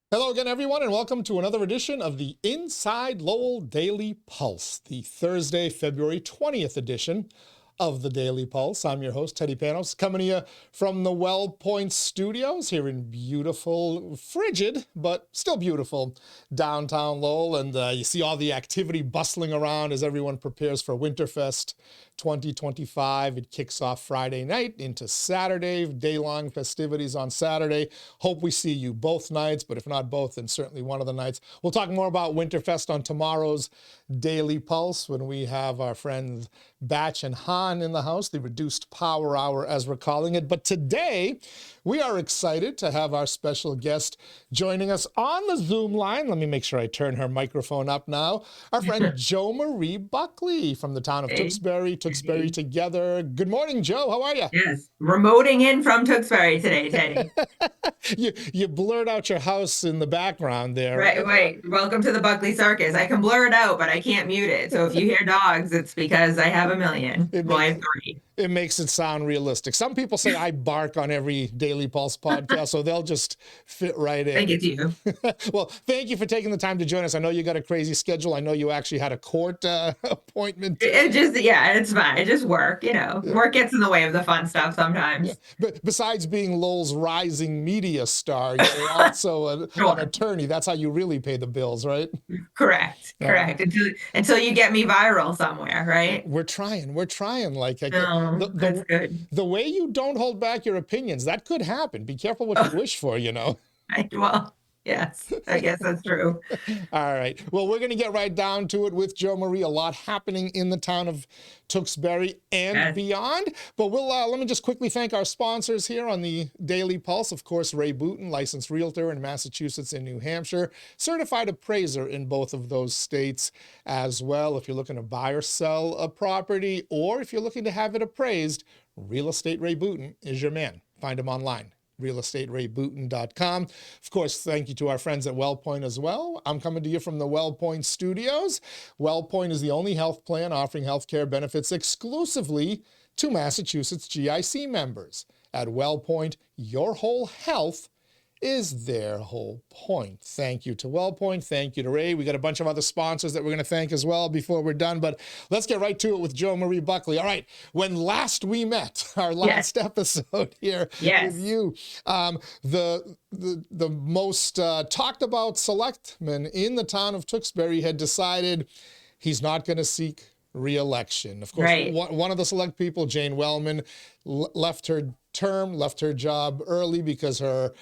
Hello again, everyone, and welcome to another edition of the Inside Lowell Daily Pulse, the Thursday, February 20th edition of the Daily Pulse. I'm your host, 𝗕𝗂𝗋𝗆, coming to you from the WellPoint Studios here in beautiful, frigid, but still beautiful downtown Lowell. And you see all the activity bustling around as everyone prepares for Winterfest 2025. It kicks off Friday night into Saturday, day-long festivities on Saturday. Hope we see you both nights, but if not both, then certainly one of the nights. We'll talk more about Winterfest on tomorrow's Daily Pulse when we have our friends Batch and Han in the house, the reduced power hour as we're calling it. But today, we are excited to have our special guest joining us on the Zoom line. Let me make sure I turn her microphone up now. Our friend Jomarie Buckley from the town of Tewksbury, Tewksbury Together. Good morning, Joe. How are you? Yes, remoting in from Tewksbury today, Teddy. You blurred out your house in the background there. Right. Welcome to the Buckley Circus. I can blur it out, but I can't mute it. So if you hear dogs, it's because I have a million. Well, I have three. It makes it sound realistic. Some people say I bark on every Daily Pulse podcast, so they'll just fit right in. Thank you to you. Well, thank you for taking the time to join us. I know you got a crazy schedule. I know you actually had a court appointment. It's fine. It just work, Work gets in the way of the fun stuff sometimes. Yeah. But besides being Lowell's rising media star, you're also an attorney. That's how you really pay the bills, right? Correct. Until you get me viral somewhere, right? We're trying. Like that's good. The way you don't hold back your opinions, that could happen. Be careful what you wish for, Well, yes, I guess that's true. All right. Well, we're going to get right down to it with Jomarie. A lot happening in the town of Tewksbury and beyond. But let me just quickly thank our sponsors here on the Daily Pulse. Of course, Ray Booten, licensed realtor in Massachusetts and New Hampshire, certified appraiser in both of those states as well. If you're looking to buy or sell a property, or if you're looking to have it appraised, Real Estate Ray Booten is your man. Find him online, realestateRayBooten.com. Of course, thank you to our friends at WellPoint as well. I'm coming to you from the WellPoint Studios. WellPoint is the only health plan offering healthcare benefits exclusively to Massachusetts GIC members. At WellPoint, your whole health is their whole point. Thank you to WellPoint. Thank you to Ray. We got a bunch of other sponsors that we're going to thank as well before we're done, but let's get right to it with Jomarie Buckley. All right. When last we met, our last episode here with you, the most talked about selectman in the town of Tewksbury had decided he's not going to seek re-election. Of course, one of the select people, Jane Wellman, left her job early because her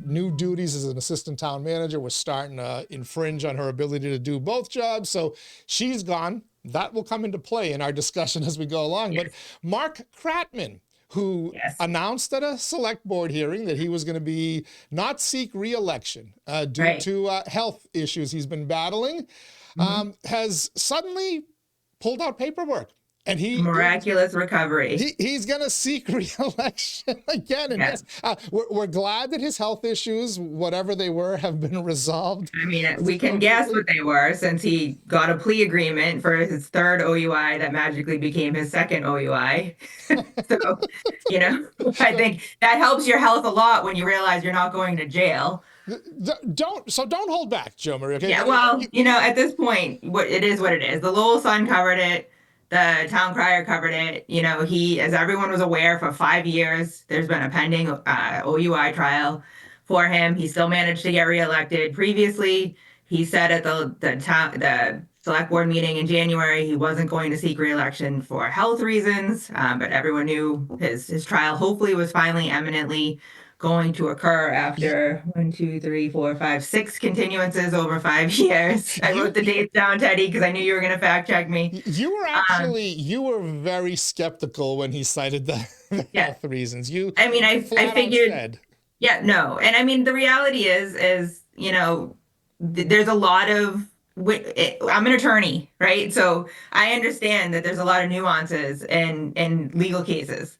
new duties as an assistant town manager was starting to infringe on her ability to do both jobs. So she's gone. That will come into play in our discussion as we go along. But Mark Kratman, who announced at a select board hearing that he was going to not seek re-election due to health issues he's been battling, has suddenly pulled out paperwork. And miraculous recovery. He's going to seek re-election again. And we're glad that his health issues, whatever they were, have been resolved. I mean, we can guess what they were since he got a plea agreement for his third OUI that magically became his second OUI. So, I think that helps your health a lot when you realize you're not going to jail. Don't hold back, Jomarie. Okay? Yeah, well, at this point, it is what it is. The Lowell Sun covered it. The town crier covered it. He, as everyone was aware, for 5 years, there's been a pending OUI trial for him. He still managed to get reelected. Previously, he said at the select board meeting in January, he wasn't going to seek reelection for health reasons, but everyone knew his trial hopefully was finally imminently going to occur after 6 continuances over 5 years. I wrote the dates down, Teddy, because I knew you were going to fact check me. You were very skeptical when he cited the health reasons. I figured. No. And I mean, the reality is, there's a lot of, I'm an attorney, right? So I understand that there's a lot of nuances in legal cases.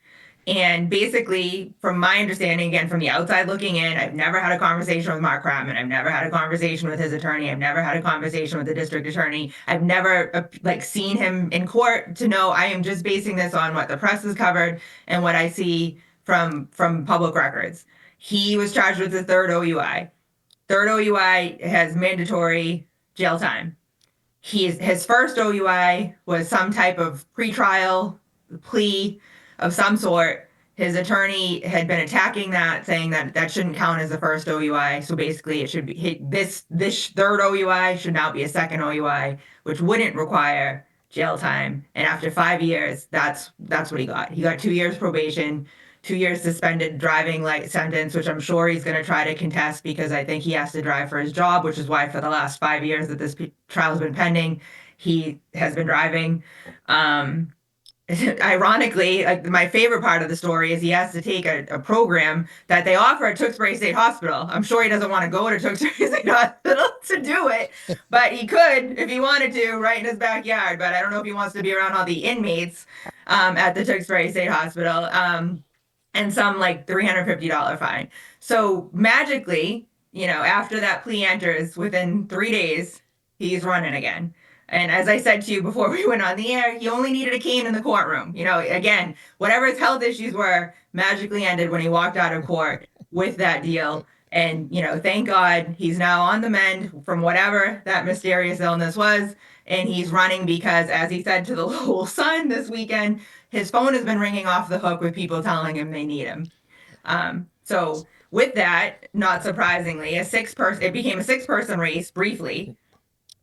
And basically, from my understanding, again, from the outside looking in, I've never had a conversation with Mark Kratman. I've never had a conversation with his attorney. I've never had a conversation with the district attorney. I've never seen him in court to know. I am just basing this on what the press has covered and what I see from public records. He was charged with the third OUI. Third OUI has mandatory jail time. His first OUI was some type of pretrial plea of some sort. His attorney had been attacking that, saying that that shouldn't count as the first OUI. So basically, it should be this third OUI should now be a second OUI, which wouldn't require jail time. And after 5 years, that's what he got. He got 2 years probation, 2 years suspended driving sentence, which I'm sure he's going to try to contest because I think he has to drive for his job, which is why for the last 5 years that this trial has been pending, he has been driving. Ironically, like my favorite part of the story is he has to take a program that they offer at Tewksbury State Hospital. I'm sure he doesn't want to go to Tewksbury State Hospital to do it, but he could if he wanted to, right in his backyard. But I don't know if he wants to be around all the inmates at the Tewksbury State Hospital, and some like $350 fine. So magically, after that plea enters, within 3 days, he's running again. And as I said to you before we went on the air, he only needed a cane in the courtroom. Again, whatever his health issues were magically ended when he walked out of court with that deal. And, thank God he's now on the mend from whatever that mysterious illness was. And he's running because, as he said to the Lowell Sun this weekend, his phone has been ringing off the hook with people telling him they need him. So with that, not surprisingly, it became a 6-person race briefly.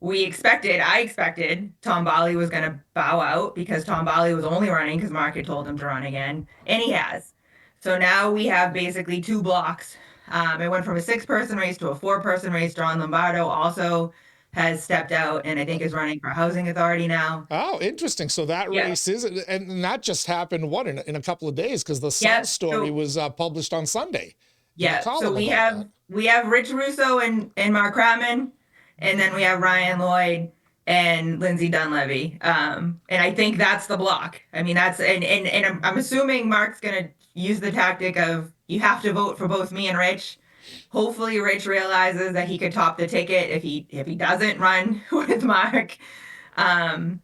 I expected 𝗕𝗂𝗆𝗆𝗆 was going to bow out because 𝗕𝗂𝗆𝗆𝗆 was only running because Mark had told him to run again, and he has. So now we have basically 2 blocks. It went from a 6-person race to a 4-person race. John Lombardo also has stepped out and I think is running for housing authority now. Oh, interesting. So that race is, and that just happened, in a couple of days, because the Sun story was published on Sunday. Yeah, so we have Rich Russo and Mark Kratman. And then we have Ryan Lloyd and Lindsay Dunleavy. And I think that's the block. I mean, and I'm assuming Mark's going to use the tactic of you have to vote for both me and Rich. Hopefully Rich realizes that he could top the ticket if he doesn't run with Mark. And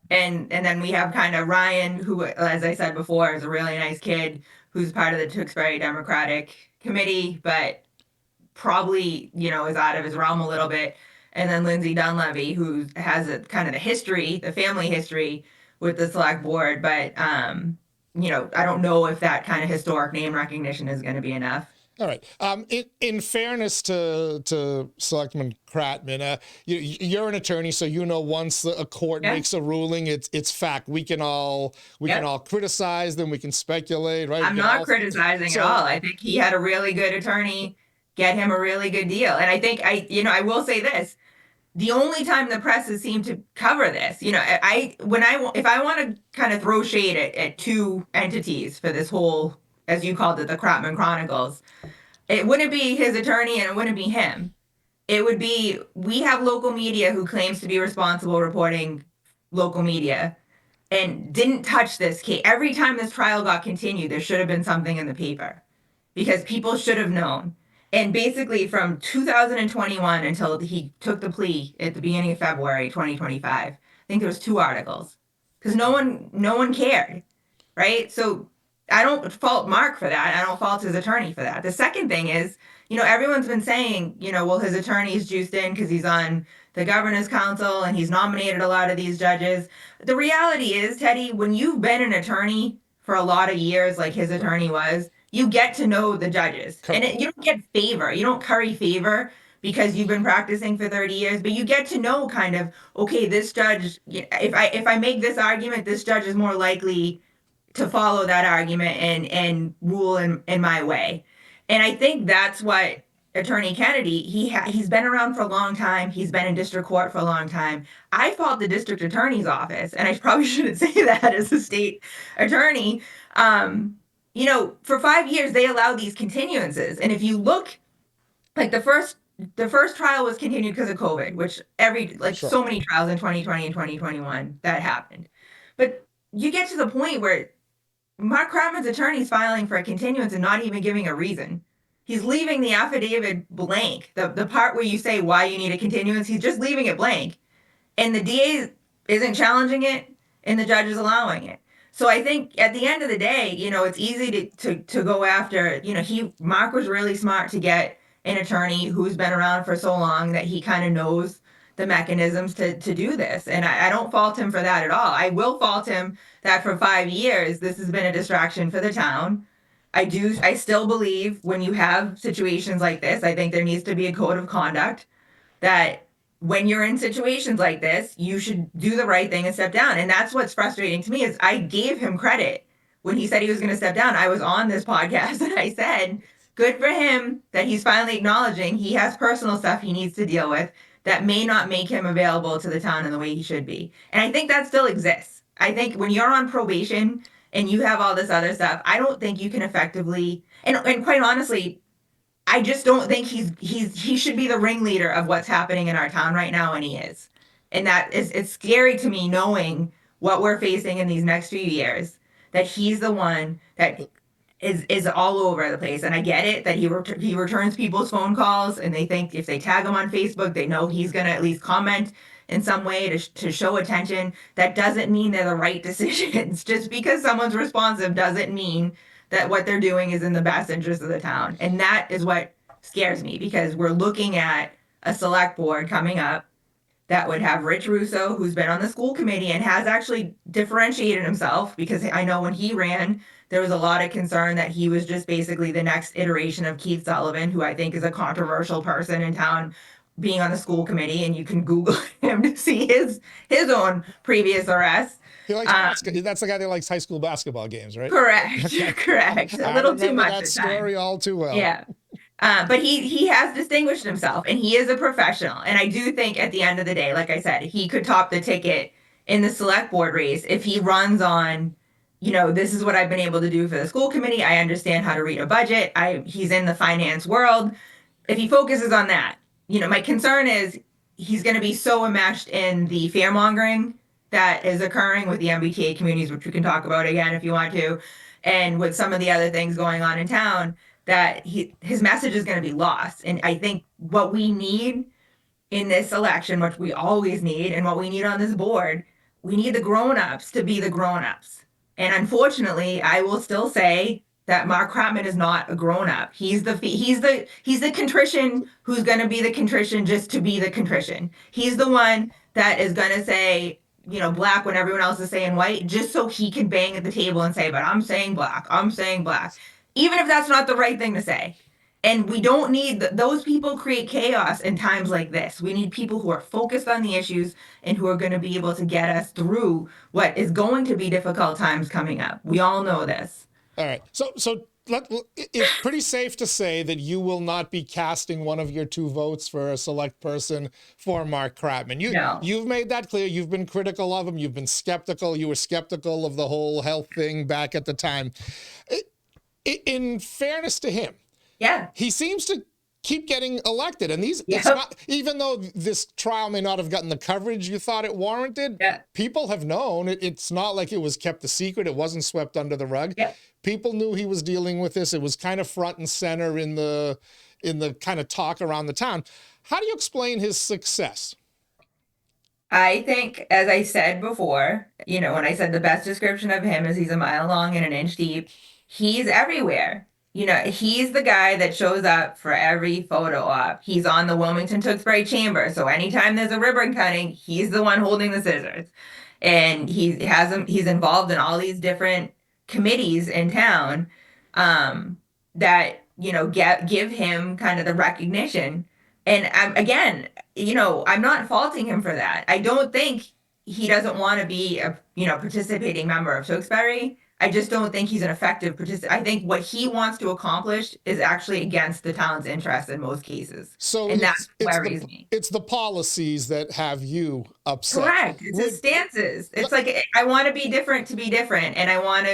then we have kind of Ryan, who, as I said before, is a really nice kid who's part of the Tewksbury Democratic Committee, but probably, is out of his realm a little bit. And then Lindsay Dunleavy, who has the family history with the select board. But, I don't know if that kind of historic name recognition is going to be enough. All right. In fairness to Selectman Kratman, you're an attorney, so once a court makes a ruling, it's fact. We can all criticize them. We can speculate, right? I'm not criticizing at all. I think he had a really good attorney get him a really good deal. And I think I will say this. The only time the press has seemed to cover this, if I want to kind of throw shade at 2 entities for this whole, as you called it, the Kratman Chronicles, it wouldn't be his attorney and it wouldn't be him. It would be, we have local media who claims to be responsible reporting local media and didn't touch this case. Every time this trial got continued, there should have been something in the paper because people should have known. And basically from 2021 until he took the plea at the beginning of February 2025, I think there was 2 articles because no one cared, right? So I don't fault Mark for that. I don't fault his attorney for that. The second thing is, everyone's been saying, well, his attorney's juiced in because he's on the Governor's Council and he's nominated a lot of these judges. The reality is, Teddy, when you've been an attorney for a lot of years, like his attorney was, you get to know the judges. Cool. And you don't get favor. You don't curry favor because you've been practicing for 30 years, but you get to know kind of, okay, this judge, if I make this argument, this judge is more likely to follow that argument and rule in my way. And I think that's what Attorney Kennedy, he's been around for a long time. He's been in district court for a long time. I fault the district attorney's office, and I probably shouldn't say that as a state attorney. For 5 years, they allowed these continuances. And if you look, like the first trial was continued because of COVID, which so many trials in 2020 and 2021 that happened. But you get to the point where Mark Kratman's attorney is filing for a continuance and not even giving a reason. He's leaving the affidavit blank. The part where you say why you need a continuance, he's just leaving it blank. And the DA isn't challenging it and the judge is allowing it. So I think at the end of the day, it's easy to go after, Mark was really smart to get an attorney who's been around for so long that he kind of knows the mechanisms to do this. And I don't fault him for that at all. I will fault him that for 5 years, this has been a distraction for the town. I still believe when you have situations like this, I think there needs to be a code of conduct that when you're in situations like this, you should do the right thing and step down. And that's what's frustrating to me is I gave him credit when he said he was going to step down. I was on this podcast and I said, good for him that he's finally acknowledging he has personal stuff he needs to deal with that may not make him available to the town in the way he should be. And I think that still exists. I think when you're on probation and you have all this other stuff, I don't think you can effectively, and quite honestly, I just don't think he should be the ringleader of what's happening in our town right now, and he is. And that is, it's scary to me knowing what we're facing in these next few years, that he's the one that is all over the place. And I get it that he returns people's phone calls, and they think if they tag him on Facebook, they know he's going to at least comment in some way to show attention. That doesn't mean they're the right decisions. Just because someone's responsive doesn't mean that what they're doing is in the best interest of the town. And that is what scares me, because we're looking at a select board coming up that would have Rich Russo, who's been on the school committee and has actually differentiated himself, because I know when he ran, there was a lot of concern that he was just basically the next iteration of Keith Sullivan, who I think is a controversial person in town, being on the school committee, and you can Google him to see his own previous arrests. He likes that's the guy that likes high school basketball games, right? Correct, Okay. correct. A little too much. That story all too well. Yeah. But he has distinguished himself, and he is a professional. And I do think at the end of the day, like I said, he could top the ticket in the select board race if he runs on, this is what I've been able to do for the school committee. I understand how to read a budget. He's in the finance world. If he focuses on that, my concern is he's going to be so enmeshed in the fear-mongering that is occurring with the MBTA communities, which we can talk about again if you want to, and with some of the other things going on in town, that his message is going to be lost. And I think what we need in this election, which we always need, and what we need on this board, we need the grown-ups to be the grown-ups. And unfortunately, I will still say that Mark Kratman is not a grown-up. He's the contrition who's going to be the contrition just to be the contrition. He's the one that is going to say, black when everyone else is saying white, just so he can bang at the table and say, but I'm saying black, I'm saying black. Even if that's not the right thing to say. And we don't need, those people create chaos in times like this. We need people who are focused on the issues and who are going to be able to get us through what is going to be difficult times coming up. We all know this. All right. So it's pretty safe to say that you will not be casting one of your 2 votes for a select person for Mark Kratman. You've made that clear. You've been critical of him. You've been skeptical. You were skeptical of the whole health thing back at the time. In fairness to him, he seems to keep getting elected. And it's not, even though this trial may not have gotten the coverage you thought it warranted, people have known. It's not like it was kept a secret. It wasn't swept under the rug. People knew he was dealing with this. It was kind of front and center in the kind of talk around the town. How do you explain his success? I think, as I said before, when I said the best description of him is he's a mile long and an inch deep, he's everywhere. He's the guy that shows up for every photo op. He's on the Wilmington-Tewksbury chamber. So anytime there's a ribbon cutting, he's the one holding the scissors. And he's involved in all these different committees in town that, give him kind of the recognition. And I'm not faulting him for that. I don't think he doesn't want to be a, participating member of Tewksbury. I just don't think he's an effective participant. I think what he wants to accomplish is actually against the town's interests in most cases. And that's what worries me. It's the policies that have you upset. Correct. It's his stances. It's like, I want to be different to be different. And I want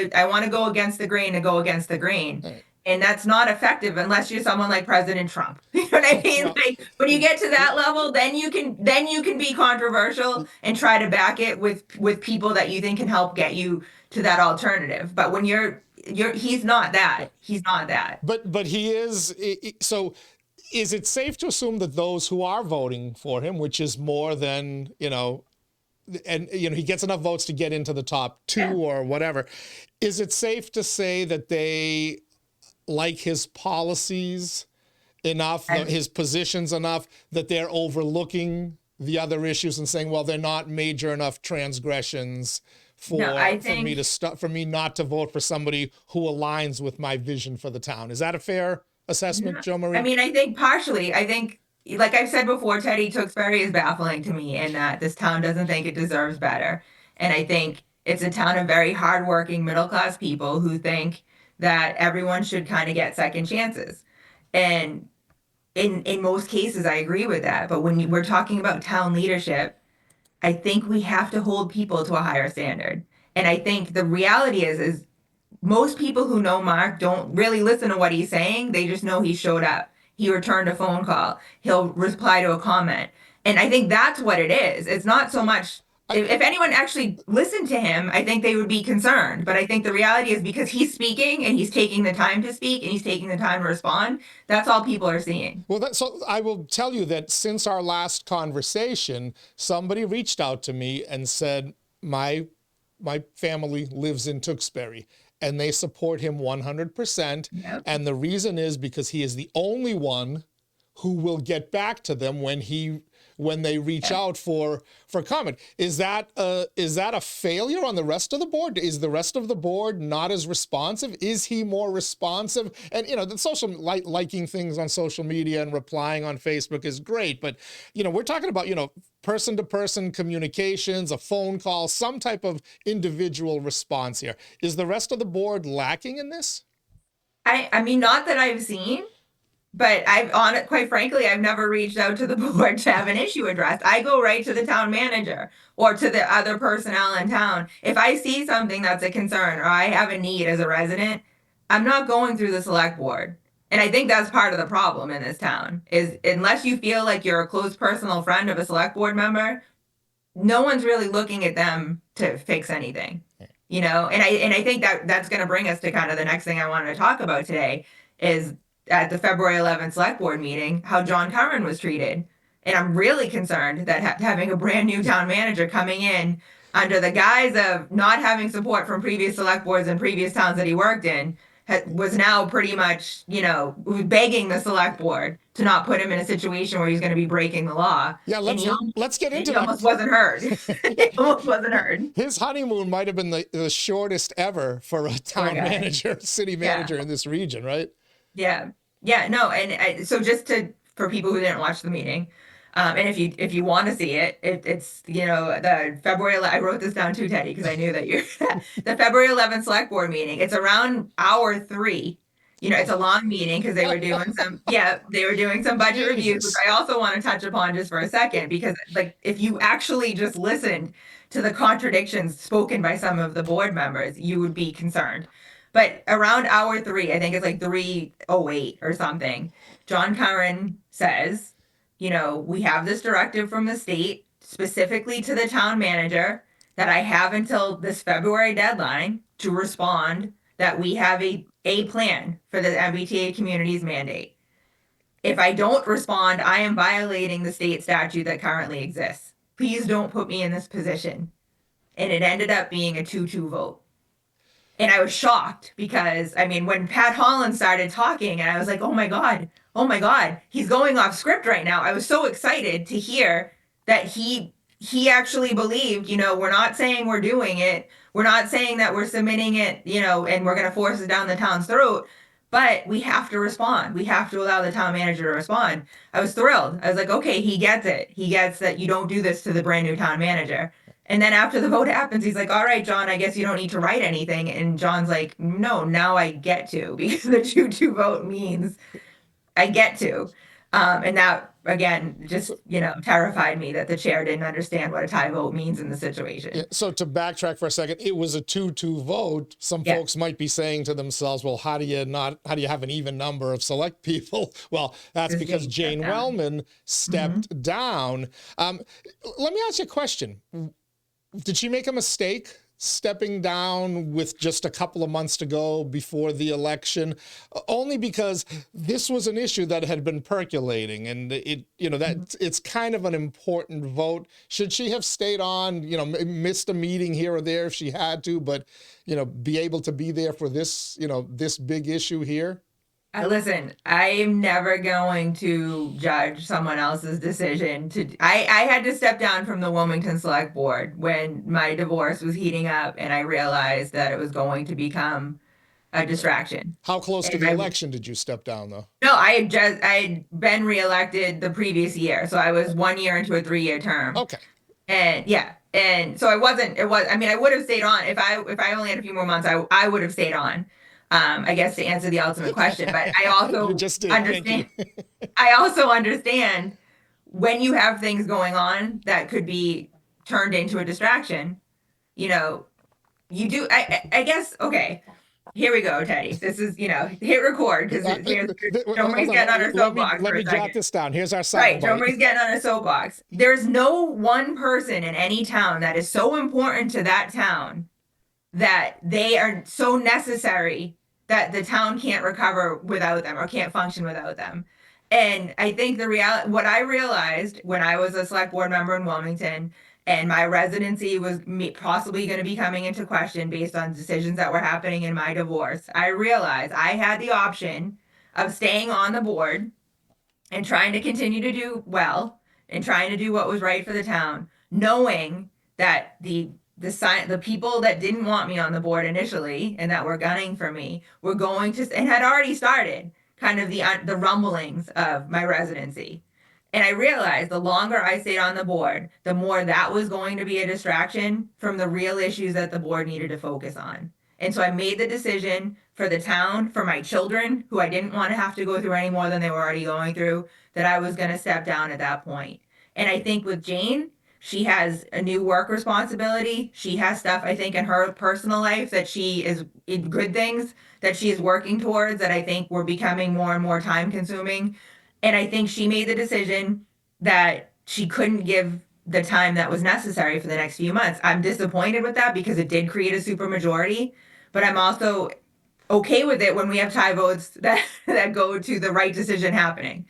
to go against the grain to go against the grain. Right. And that's not effective unless you're someone like President Trump. You know what I mean? Like, when you get to that level, then you can be controversial and try to back it with people that you think can help get you to that alternative. But when he's not that. He's not that. But he is. So is it safe to assume that those who are voting for him, which is more than, and he gets enough votes to get into the top 2 or whatever, is it safe to say that they like his policies enough, his positions enough that they're overlooking the other issues and saying, well, they're not major enough transgressions for me not to vote for somebody who aligns with my vision for the town. Is that a fair assessment, Jomarie? I mean, I think partially. I think, like I've said before, Tewksbury is baffling to me in that this town doesn't think it deserves better. And I think it's a town of very hardworking middle-class people who think that everyone should kind of get second chances. And in most cases, I agree with that. But when we're talking about town leadership, I think we have to hold people to a higher standard. And I think the reality is most people who know Mark don't really listen to what he's saying. They just know he showed up. He returned a phone call. He'll reply to a comment. And I think that's what it is. It's not so much, if anyone actually listened to him, I think they would be concerned. But I think the reality is because he's speaking and he's taking the time to speak and he's taking the time to respond, that's all people are seeing. Well, so I will tell you that since our last conversation, somebody reached out to me and said, my family lives in Tewksbury and they support him 100%. Yep. And the reason is because he is the only one who will get back to them when they reach out for comment. Is that a failure on the rest of the board? Is the rest of the board not as responsive? Is he more responsive? And the social liking things on social media and replying on Facebook is great, but we're talking about person-to-person communications, a phone call, some type of individual response here. Is the rest of the board lacking in this? I mean, not that I've seen. But quite frankly, I've never reached out to the board to have an issue addressed. I go right to the town manager or to the other personnel in town. If I see something that's a concern or I have a need as a resident, I'm not going through the select board. And I think that's part of the problem in this town is unless you feel like you're a close personal friend of a select board member, no one's really looking at them to fix anything, And I think that's going to bring us to kind of the next thing I wanted to talk about today is at the February 11th select board meeting, how John Curran was treated. And I'm really concerned that having a brand new town manager coming in under the guise of not having support from previous select boards and previous towns that he worked in was now pretty much, begging the select board to not put him in a situation where he's going to be breaking the law. Yeah, let's get into that. He almost wasn't heard. It almost wasn't heard. His honeymoon might have been the shortest ever for a town manager, city manager in this region, right? Yeah. No. And so just for people who didn't watch the meeting, and if you want to see it, it's the February. I wrote this down too, Teddy, because I knew that you're the February 11th select board meeting. It's around hour 3. It's a long meeting because they were doing some budget reviews, which I also want to touch upon just for a second, because if you actually just listened to the contradictions spoken by some of the board members, you would be concerned. But around hour 3, I think it's like 3:08 or something, John Curran says, we have this directive from the state specifically to the town manager that I have until this February deadline to respond that we have a plan for the MBTA Communities mandate. If I don't respond, I am violating the state statute that currently exists. Please don't put me in this position. And it ended up being a 2-2 vote. And I was shocked because, when Pat Holland started talking and I was like, oh my God, he's going off script right now. I was so excited to hear that he actually believed, we're not saying we're doing it. We're not saying that we're submitting it, and we're going to force it down the town's throat, but we have to respond. We have to allow the town manager to respond. I was thrilled. I was like, okay, he gets it. He gets that you don't do this to the brand new town manager. And then after the vote happens, he's like, all right, John, I guess you don't need to write anything. And John's like, no, now I get to, because the 2-2 vote means I get to. And that, again, just, terrified me that the chair didn't understand what a tie vote means in the situation. Yeah, so to backtrack for a second, it was a 2-2 vote. Some folks might be saying to themselves, well, how do you have an even number of select people? Well, that's because Jane Wellman stepped down. Let me ask you a question. Did she make a mistake stepping down with just a couple of months to go before the election? Only because this was an issue that had been percolating, and it's kind of an important vote. Should she have stayed on, missed a meeting here or there if she had to, but, be able to be there for this, this big issue here? Listen, I'm never going to judge someone else's decision I had to step down from the Wilmington Select Board when my divorce was heating up and I realized that it was going to become a distraction. How close to And the election did you step down, though? No, I had been reelected the previous year. So I was 1 year into a 3-year term. Okay. And yeah. And so I would have stayed on if I only had a few more months, I would have stayed on. I guess to answer the ultimate question, but I also You just did. understand. Thank you. I also understand when you have things going on that could be turned into a distraction. You know, you do. I guess. Okay, here we go, Teddy. This is hit record because Jomarie's getting on her soapbox. Let me jot this down. Here's our sound bite. Jomarie's getting on her soapbox. There's no one person in any town that is so important to that town that they are so necessary that the town can't recover without them or can't function without them. And I think what I realized when I was a select board member in Wilmington and my residency was possibly going to be coming into question based on decisions that were happening in my divorce, I realized I had the option of staying on the board and trying to continue to do well and trying to do what was right for the town, knowing that the people that didn't want me on the board initially and that were gunning for me were going to and had already started kind of the rumblings of my residency. And I realized the longer I stayed on the board, the more that was going to be a distraction from the real issues that the board needed to focus on. And so I made the decision for the town, for my children, who I didn't want to have to go through any more than they were already going through, that I was going to step down at that point. And I think with Jane, she has a new work responsibility. She has stuff, I think, in her personal life that she is in good things that she is working towards that I think were becoming more and more time consuming. And I think she made the decision that she couldn't give the time that was necessary for the next few months. I'm disappointed with that because it did create a supermajority, but I'm also okay with it when we have tie votes that go to the right decision happening.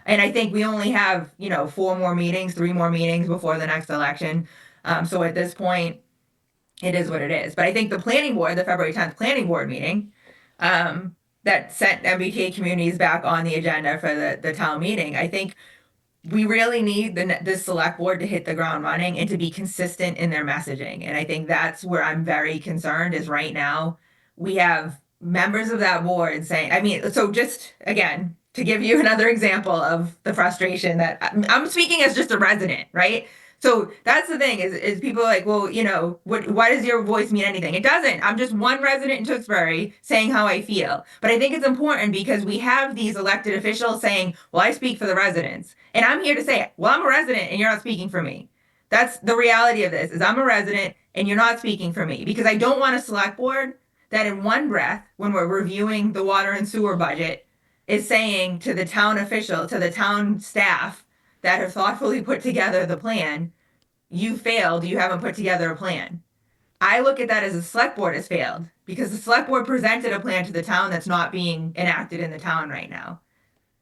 And I think we only have, 3 more meetings before the next election. So at this point, it is what it is. But I think the planning board, the February 10th planning board meeting, that set MBTA Communities back on the agenda for the town meeting, I think we really need the select board to hit the ground running and to be consistent in their messaging. And I think that's where I'm very concerned is right now we have members of that board saying, so just again, to give you another example of the frustration that I'm speaking as just a resident, right? So that's the thing is people are like, well, why does your voice mean anything? It doesn't. I'm just one resident in Tewksbury saying how I feel. But I think it's important because we have these elected officials saying, well, I speak for the residents. And I'm here to say, well, I'm a resident and you're not speaking for me. That's the reality of this is I'm a resident and you're not speaking for me because I don't want a select board that in one breath, when we're reviewing the water and sewer budget, is saying to the town official, to the town staff that have thoughtfully put together the plan, you failed, you haven't put together a plan. I look at that as the select board has failed because the select board presented a plan to the town that's not being enacted in the town right now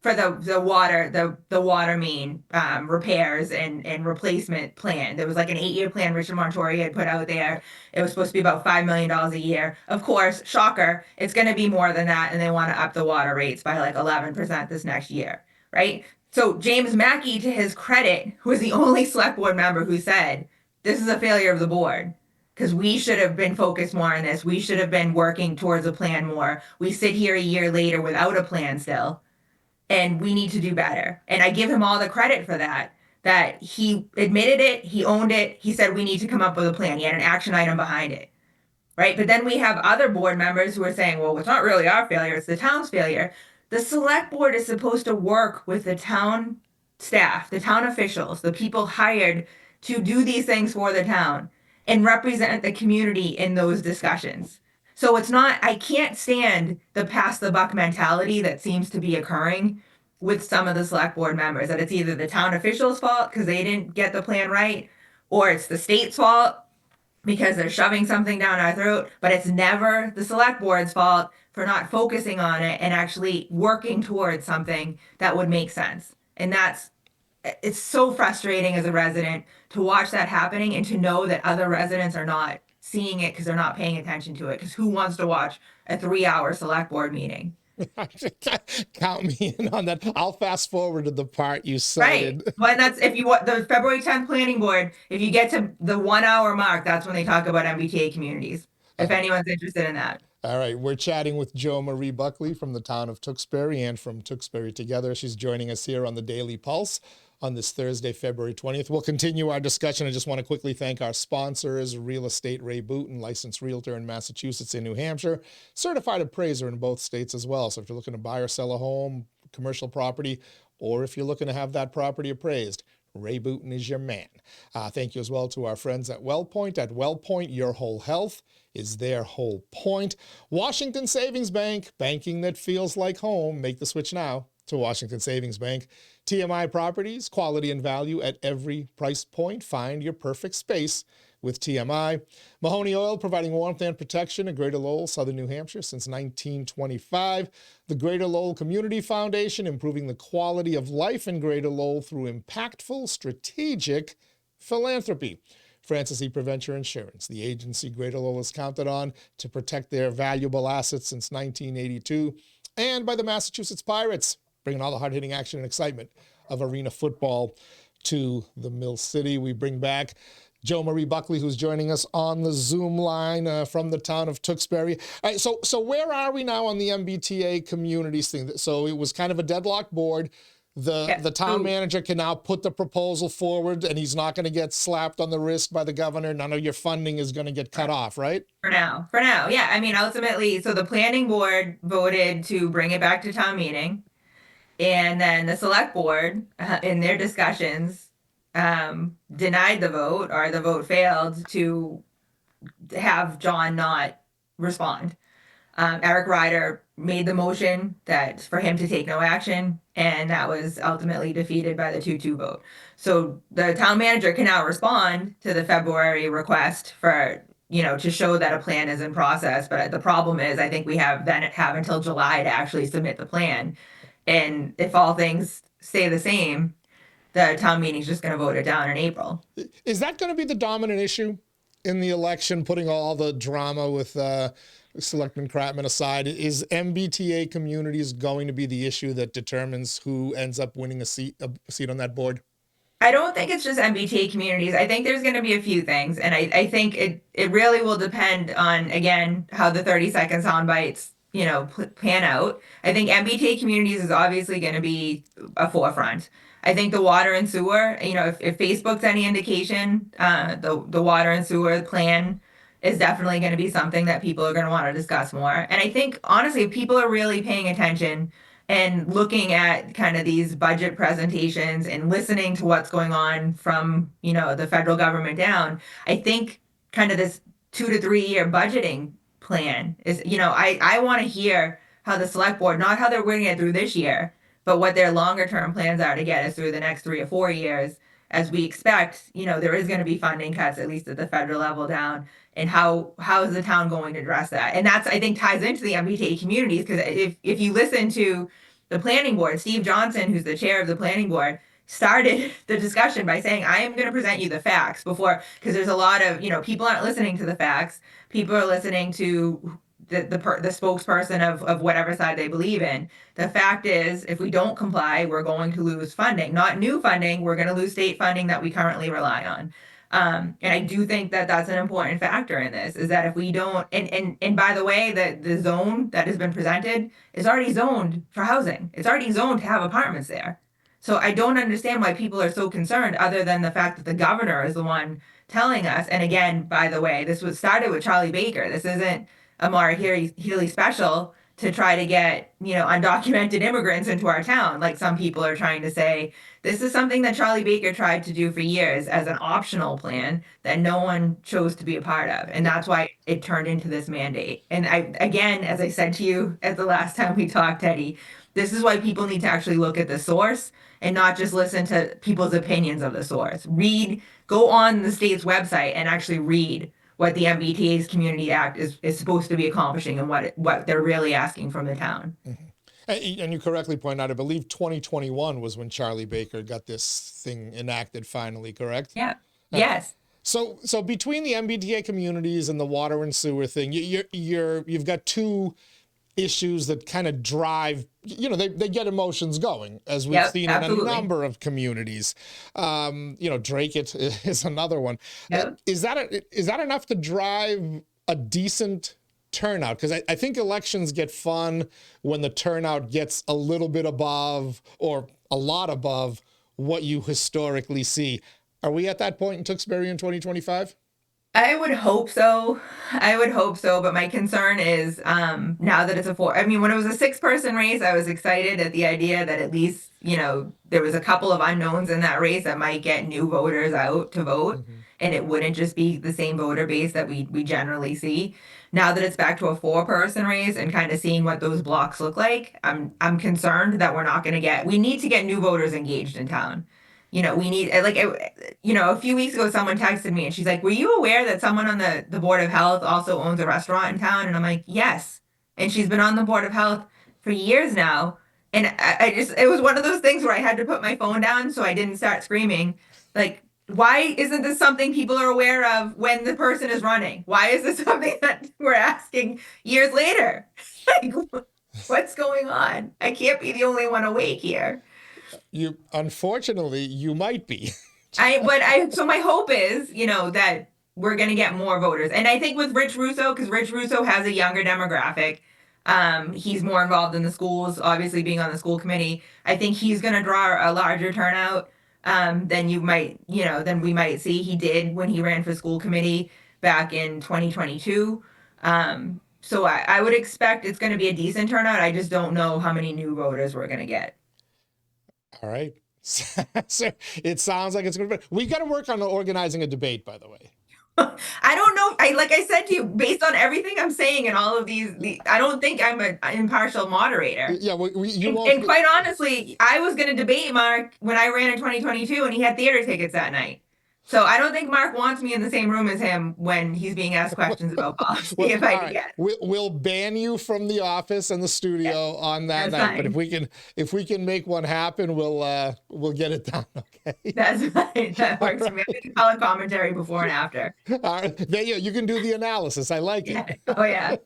for the water main repairs and replacement plan. There was like an 8-year plan Richard Montori had put out there. It was supposed to be about $5 million a year. Of course, shocker, it's going to be more than that, and they want to up the water rates by like 11% this next year, right? So James Mackey, to his credit, who was the only select board member who said, this is a failure of the board because we should have been focused more on this. We should have been working towards a plan more. We sit here a year later without a plan still. And we need to do better. And I give him all the credit for that he admitted it, he owned it, he said we need to come up with a plan. He had an action item behind it, right? But then we have other board members who are saying, well, it's not really our failure, it's the town's failure. The select board is supposed to work with the town staff, the town officials, the people hired to do these things for the town and represent the community in those discussions. So it's not, I can't stand the pass the buck mentality that seems to be occurring with some of the select board members, that it's either the town officials' fault because they didn't get the plan right, or it's the state's fault because they're shoving something down our throat, but it's never the select board's fault for not focusing on it and actually working towards something that would make sense. And it's so frustrating as a resident to watch that happening and to know that other residents are not seeing it because they're not paying attention to it. Because who wants to watch a 3-hour select board meeting Count me in on that. I'll fast forward to the part you Right. cited. Well, that's if you want the February 10th planning board, if you get to the 1 hour mark, that's when they talk about MBTA communities. If anyone's interested in that. All right, we're chatting with Jomarie Buckley from the town of Tewksbury and from Tewksbury Together. She's joining us here on the Daily Pulse on this Thursday, February 20th. We'll continue our discussion. I just want to quickly thank our sponsors, Real Estate 𝗕𝗂𝗆𝗆, licensed realtor in Massachusetts and New Hampshire, certified appraiser in both states as well. So if you're looking to buy or sell a home, commercial property, or if you're looking to have that property appraised, 𝗕𝗂𝗆𝗆 is your man. Thank you as well to our friends at WellPoint. At WellPoint, your whole health is their whole point. Washington Savings Bank, banking that feels like home. Make the switch now to Washington Savings Bank. TMI Properties, quality and value at every price point. Find your perfect space with TMI. Mahoney Oil, providing warmth and protection in Greater Lowell, Southern New Hampshire since 1925. The Greater Lowell Community Foundation, improving the quality of life in Greater Lowell through impactful, strategic philanthropy. Francis E. Preventure Insurance, the agency Greater Lowell is counted on to protect their valuable assets since 1982. And by the Massachusetts Pirates, bringing all the hard-hitting action and excitement of arena football to the Mill City. We bring back Jomarie Buckley, who's joining us on the Zoom line from the town of Tewksbury. All right, so where are we now on the MBTA Communities thing? So it was kind of a deadlocked board. The town manager can now put the proposal forward, and he's not going to get slapped on the wrist by the governor. None of your funding is going to get cut off, right? For now, yeah. I mean, ultimately, so the planning board voted to bring it back to town meeting, and then the select board, in their discussions, denied the vote, or the vote failed to have John not respond. Eric Ryder made the motion that for him to take no action, and that was ultimately defeated by the 2-2 vote. So the town manager can now respond to the February request for, to show that a plan is in process. But the problem is, I think we have until July to actually submit the plan. And if all things stay the same, the town meeting is just going to vote it down in April. Is that going to be the dominant issue in the election, putting all the drama with Selectman Kratman aside? Is MBTA Communities going to be the issue that determines who ends up winning a seat on that board? I don't think it's just MBTA Communities. I think there's going to be a few things. And I think it really will depend on, again, how the 30-second sound bites, pan out. I think MBTA Communities is obviously going to be a forefront. I think the water and sewer, if Facebook's any indication, the water and sewer plan is definitely going to be something that people are going to want to discuss more. And I think, honestly, if people are really paying attention and looking at kind of these budget presentations and listening to what's going on from, the federal government down, I think kind of this 2 to 3 year budgeting plan is, I want to hear how the select board, not how they're winning it through this year, but what their longer term plans are to get us through the next 3 or 4 years. As we expect, there is going to be funding cuts, at least at the federal level down. And how is the town going to address that? And that's, I think, ties into the MBTA Communities, because if you listen to the planning board, Steve Johnson, who's the chair of the planning board, started the discussion by saying, I am going to present you the facts before, because there's a lot of, people aren't listening to the facts. People are listening to the spokesperson of whatever side they believe in. The fact is, if we don't comply, we're going to lose funding, not new funding. We're going to lose state funding that we currently rely on. And I do think that that's an important factor in this, is that if we don't, and by the way, the zone that has been presented is already zoned for housing. It's already zoned to have apartments there. So I don't understand why people are so concerned, other than the fact that the governor is the one telling us. And again, by the way, this was started with Charlie Baker. This isn't a Maura Healey special to try to get, undocumented immigrants into our town, like some people are trying to say. This is something that Charlie Baker tried to do for years as an optional plan that no one chose to be a part of. And that's why it turned into this mandate. And again, as I said to you at the last time we talked, Teddy, this is why people need to actually look at the source and not just listen to people's opinions of the source. Go on the state's website and actually read what the MBTA's Community Act is supposed to be accomplishing and what they're really asking from the town. Mm-hmm. And you correctly point out, I believe 2021 was when Charlie Baker got this thing enacted finally, correct? Yeah. Yes. So between the MBTA Communities and the water and sewer thing, you've got two issues that kind of drive, they get emotions going, as we've seen absolutely. in a number of communities. 𝗕𝘂𝗰𝗍𝗃𝗏 is another one. Yep. Is that enough to drive a decent turnout? Because I think elections get fun when the turnout gets a little bit above or a lot above what you historically see. Are we at that point in Tewksbury in 2025? I would hope so. But my concern is now that it's when it was a 6-person race, I was excited at the idea that at least, there was a couple of unknowns in that race that might get new voters out to vote. Mm-hmm. And it wouldn't just be the same voter base that we generally see. Now that it's back to a 4-person race and kind of seeing what those blocks look like, I'm concerned that we need to get new voters engaged in town. We need, a few weeks ago, someone texted me and she's like, were you aware that someone on the Board of Health also owns a restaurant in town? And I'm like, yes. And she's been on the Board of Health for years now. And it was one of those things where I had to put my phone down so I didn't start screaming. Like, why isn't this something people are aware of when the person is running? Why is this something that we're asking years later? Like, what's going on? I can't be the only one awake here. Unfortunately, you might be. So my hope is, that we're going to get more voters. And I think with Rich Russo, because Rich Russo has a younger demographic, he's more involved in the schools, obviously being on the school committee. I think he's going to draw a larger turnout than we might see. He did when he ran for school committee back in 2022. So I would expect it's going to be a decent turnout. I just don't know how many new voters we're going to get. All right. So it sounds like it's going to be. We got to work on organizing a debate, by the way. I don't know. Like I said to you, based on everything I'm saying and all of these, I don't think I'm an impartial moderator. Yeah, and quite honestly, I was going to debate Mark when I ran in 2022 and he had theater tickets that night. So I don't think Mark wants me in the same room as him when he's being asked questions about policy. We'll ban you from the office and the studio on that night. Fine. But if we can make one happen, we'll get it done. Okay. That's fine. That works for me. I can color commentary before and after. All right. There you can do the analysis. I like it. Oh yeah.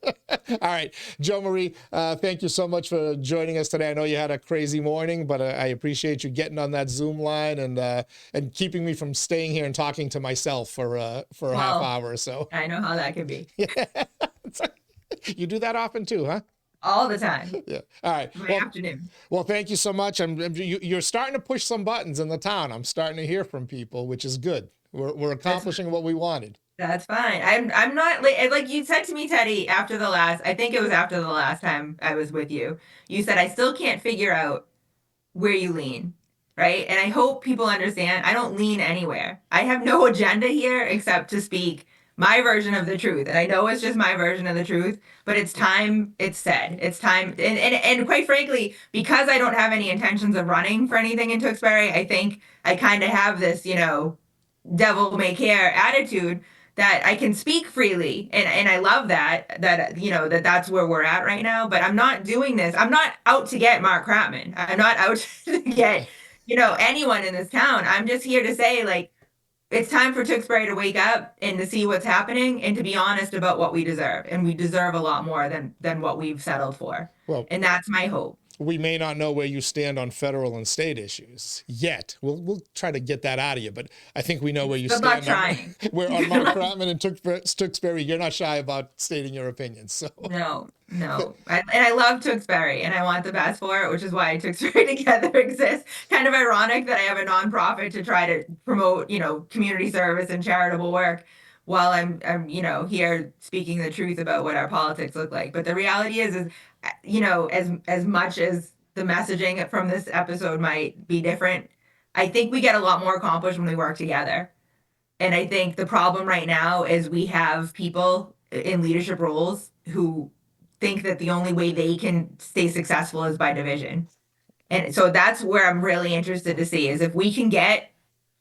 All right, Jomarie, thank you so much for joining us today. I know you had a crazy morning, but I appreciate you getting on that Zoom line and keeping me from staying here and talking to myself for a half hour or so. I know how that can be. Yeah. You do that often too, huh? All the time. Yeah. All right. Afternoon. Well, thank you so much. You're starting to push some buttons in the town. I'm starting to hear from people, which is good. We're accomplishing what we wanted. That's fine. I'm not like you said to me, Teddy, I think it was after the last time I was with you. You said, I still can't figure out where you lean. Right. And I hope people understand I don't lean anywhere. I have no agenda here except to speak my version of the truth. And I know it's just my version of the truth, but it's time it's said. It's time. And quite frankly, because I don't have any intentions of running for anything in Tewksbury, I think I kind of have this, devil may care attitude that I can speak freely. And I love that's where we're at right now. But I'm not doing this. I'm not out to get Mark 𝗏𝗏𝗏. I'm not out to get anyone in this town. I'm just here to say, it's time for Tewksbury to wake up and to see what's happening and to be honest about what we deserve. And we deserve a lot more than what we've settled for. Well, and that's my hope. We may not know where you stand on federal and state issues yet. We'll try to get that out of you, but I think we know where you stand. Good luck trying. Where on Mark 𝗏𝗏𝗏 and Tewksbury, you're not shy about stating your opinions. So no. I love Tewksbury and I want the best for it, which is why Tewksbury Together exists. Kind of ironic that I have a nonprofit to try to promote, community service and charitable work while I'm here speaking the truth about what our politics look like. But the reality is as much as the messaging from this episode might be different, I think we get a lot more accomplished when we work together. And I think the problem right now is we have people in leadership roles who think that the only way they can stay successful is by division. And so that's where I'm really interested to see is if we can get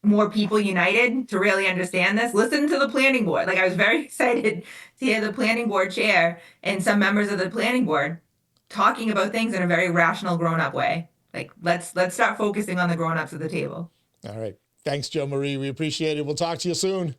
more people united to really understand this. Listen to the planning board. I was very excited to hear the planning board chair and some members of the planning board talking about things in a very rational, grown-up way. Let's start focusing on the grown-ups at the table. All right. Thanks, Jomarie. We appreciate it. We'll talk to you soon.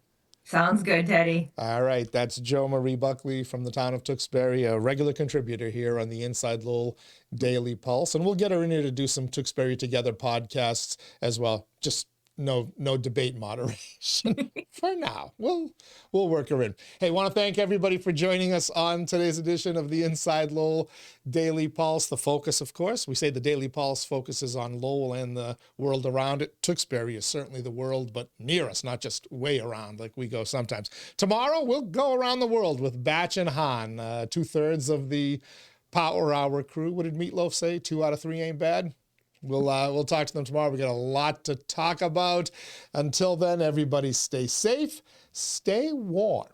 Sounds good, Teddy. All right, that's Jomarie Buckley from the town of Tewksbury, a regular contributor here on the Inside Lowell Daily Pulse. And we'll get her in here to do some Tewksbury Together podcasts as well. Just no debate moderation for now. We'll work her in. Hey, want to thank everybody for joining us on today's edition of the Inside Lowell Daily Pulse. The focus, of course, we say the Daily Pulse focuses on Lowell and the world around it. Tewksbury is certainly the world, but near us, not just way around like we go sometimes. Tomorrow, we'll go around the world with Batch and Han, 2/3 of the Power Hour crew. What did Meatloaf say? 2 out of 3 ain't bad. We'll talk to them tomorrow. We got a lot to talk about. Until then, everybody stay safe, stay warm.